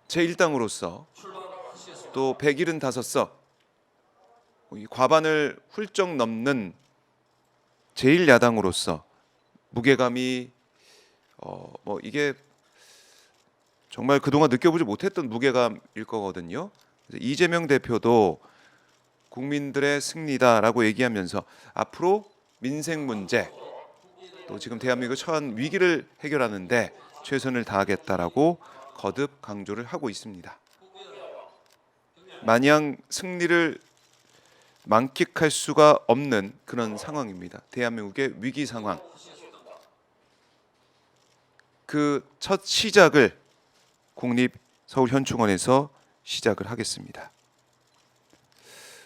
제1당으로서 또 175석 과반을 훌쩍 넘는 제1야당으로서 무게감이 이게 정말 그동안 느껴보지 못했던 무게감일 거거든요. 이재명 대표도 국민들의 승리다라고 얘기하면서 앞으로 민생 문제 또 지금 대한민국 처한 위기를 해결하는데 최선을 다하겠다라고 거듭 강조를 하고 있습니다. 마냥 승리를 만끽할 수가 없는 그런 상황입니다. 대한민국의 위기 상황. 그 첫 시작을 국립서울현충원에서 시작을 하겠습니다.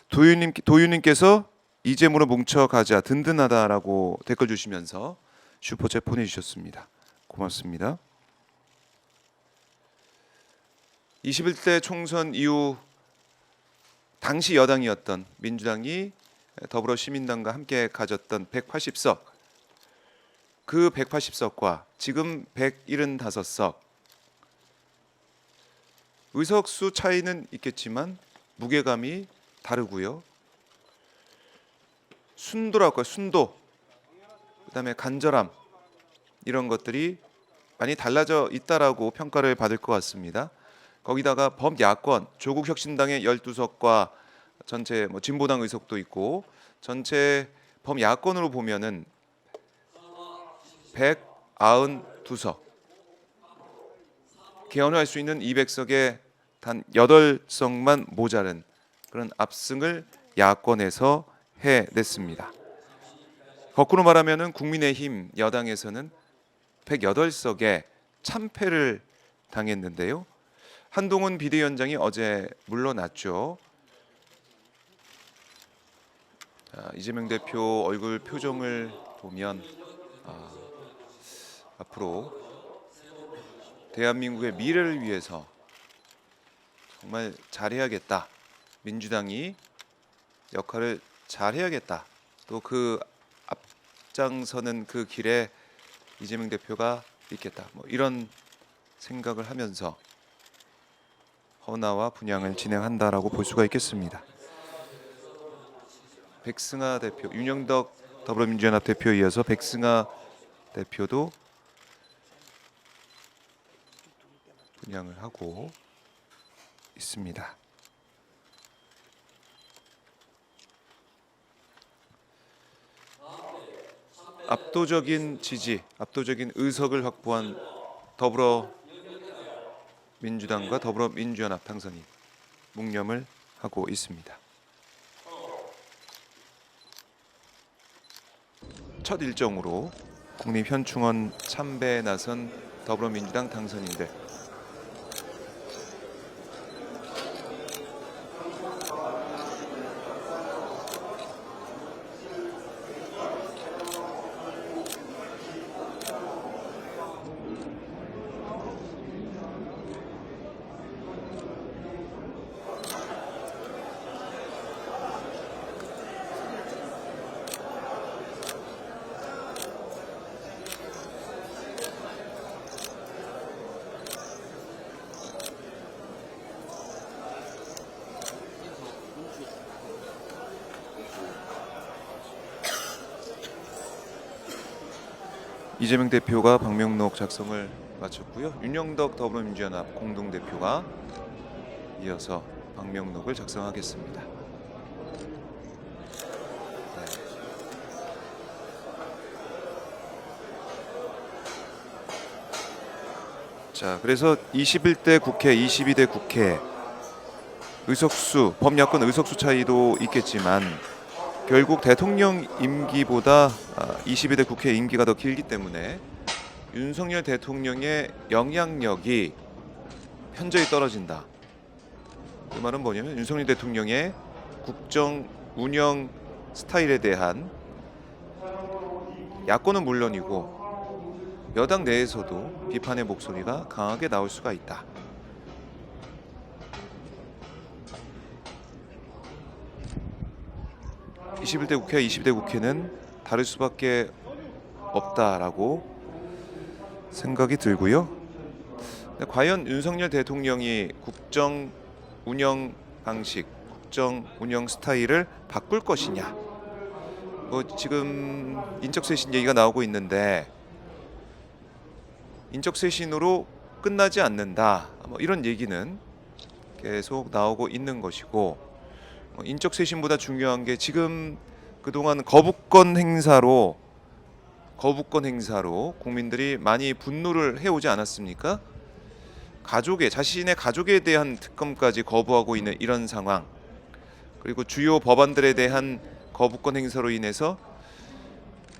도윤님께서 이재모로 뭉쳐가자 든든하다라고 댓글 주시면서 슈퍼챗 보내주셨습니다. 고맙습니다. 21대 총선 이후 당시 여당이었던 민주당이 더불어시민당과 함께 가졌던 180석, 그 180석과 지금 175석, 의석수 차이는 있겠지만 무게감이 다르고요. 순도라고 할까요? 순도, 그다음에 간절함, 이런 것들이 많이 달라져 있다라고 평가를 받을 것 같습니다. 거기다가 범야권 조국혁신당의 12석과 전체 진보당 의석도 있고 전체 범야권으로 보면은 192석, 개헌할 수 있는 200석에 단 8석만 모자른 그런 압승을 야권에서 해냈습니다. 거꾸로 말하면은 국민의힘 여당에서는 108석에 참패를 당했는데요. 한동훈 비대위원장이 어제 물러났죠. 이재명 대표 얼굴 표정을 보면 앞으로 대한민국의 미래를 위해서 정말 잘해야겠다. 민주당이 역할을 잘해야겠다. 또 그 앞장서는 그 길에 이재명 대표가 있겠다. 이런 생각을 하면서 헌화와 분향을 진행한다라고 볼 수가 있겠습니다. 백승하 대표, 윤영덕 더불어민주연합 대표에 이어서 백승하 대표도 분향을 하고 있습니다. 압도적인 지지, 압도적인 의석을 확보한 더불어민주당과 더불어민주연합 당선이 묵념을 하고 있습니다. 첫 일정으로 국립현충원 참배에 나선 더불어민주당 당선인들, 이재명 대표가 방명록 작성을 마쳤고요. 윤영덕 더불어민주연합 공동대표가 이어서 방명록을 작성하겠습니다. 네. 자, 그래서 21대 국회, 22대 국회 의석수, 범야권 의석수 차이도 있겠지만 결국 대통령 임기보다 22대 국회 임기가 더 길기 때문에 윤석열 대통령의 영향력이 현저히 떨어진다. 그 말은 뭐냐면 윤석열 대통령의 국정 운영 스타일에 대한 야권은 물론이고 여당 내에서도 비판의 목소리가 강하게 나올 수가 있다. (21대) 국회, (22대) 국회는 다를 수밖에 없다라고 생각이 들고요. 과연 윤석열 대통령이 국정 운영 방식, 국정 운영 스타일을 바꿀 것이냐. 뭐 지금 인적쇄신 얘기가 나오고 있는데 인적쇄신으로 끝나지 않는다. 뭐 이런 얘기는 계속 나오고 있는 것이고, 인적쇄신보다 중요한 게 지금 그동안 거부권 행사로 국민들이 많이 분노를 해오지 않았습니까? 자신의 가족에 대한 특검까지 거부하고 있는 이런 상황, 그리고 주요 법안들에 대한 거부권 행사로 인해서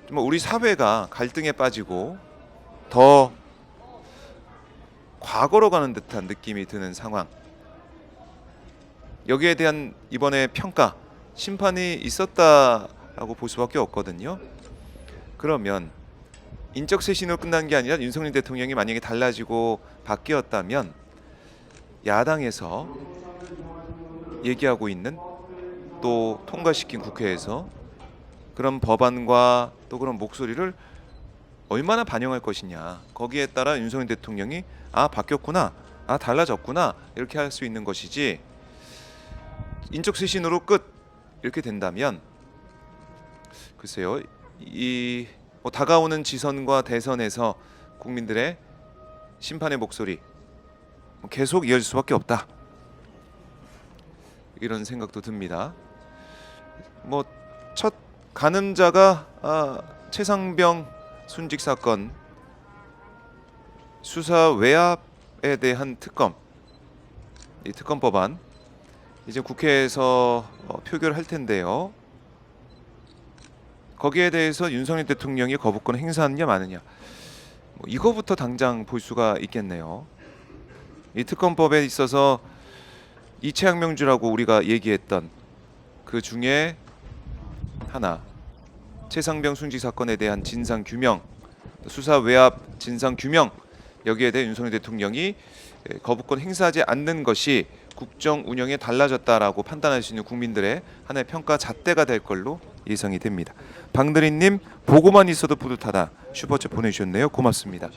정말 우리 사회가 갈등에 빠지고 더 과거로 가는 듯한 느낌이 드는 상황. 여기에 대한 이번에 평가, 심판이 있었다라고 볼 수밖에 없거든요. 그러면 인적쇄신으로 끝난 게 아니라 윤석열 대통령이 만약에 달라지고 바뀌었다면 야당에서 얘기하고 있는, 또 통과시킨 국회에서 그런 법안과 또 그런 목소리를 얼마나 반영할 것이냐. 거기에 따라 윤석열 대통령이 바뀌었구나, 달라졌구나 이렇게 할 수 있는 것이지, 인적쇄신으로 끝 이렇게 된다면 글쎄요, 다가오는 지선과 대선에서 국민들의 심판의 목소리 계속 이어질 수밖에 없다, 이런 생각도 듭니다. 첫 가늠자가 최상병 순직 사건 수사 외압에 대한 특검, 이 특검 법안 이제 국회에서 표결을 할 텐데요. 거기에 대해서 윤석열 대통령이 거부권 행사하느냐 마느냐, 이거부터 당장 볼 수가 있겠네요. 이 특검법에 있어서 이채양명주라고 우리가 얘기했던 그 중에 하나, 최상병 순직 사건에 대한 진상 규명, 수사 외압 진상 규명, 여기에 대해 윤석열 대통령이 거부권 행사하지 않는 것이 국정 운영에 달라졌다라고 판단할 수 있는 국민들의 하나의 평가 잣대가 될 걸로 예상이 됩니다. 방드리님, 보고만 있어도 뿌듯하다 슈퍼챗 보내주셨네요. 고맙습니다.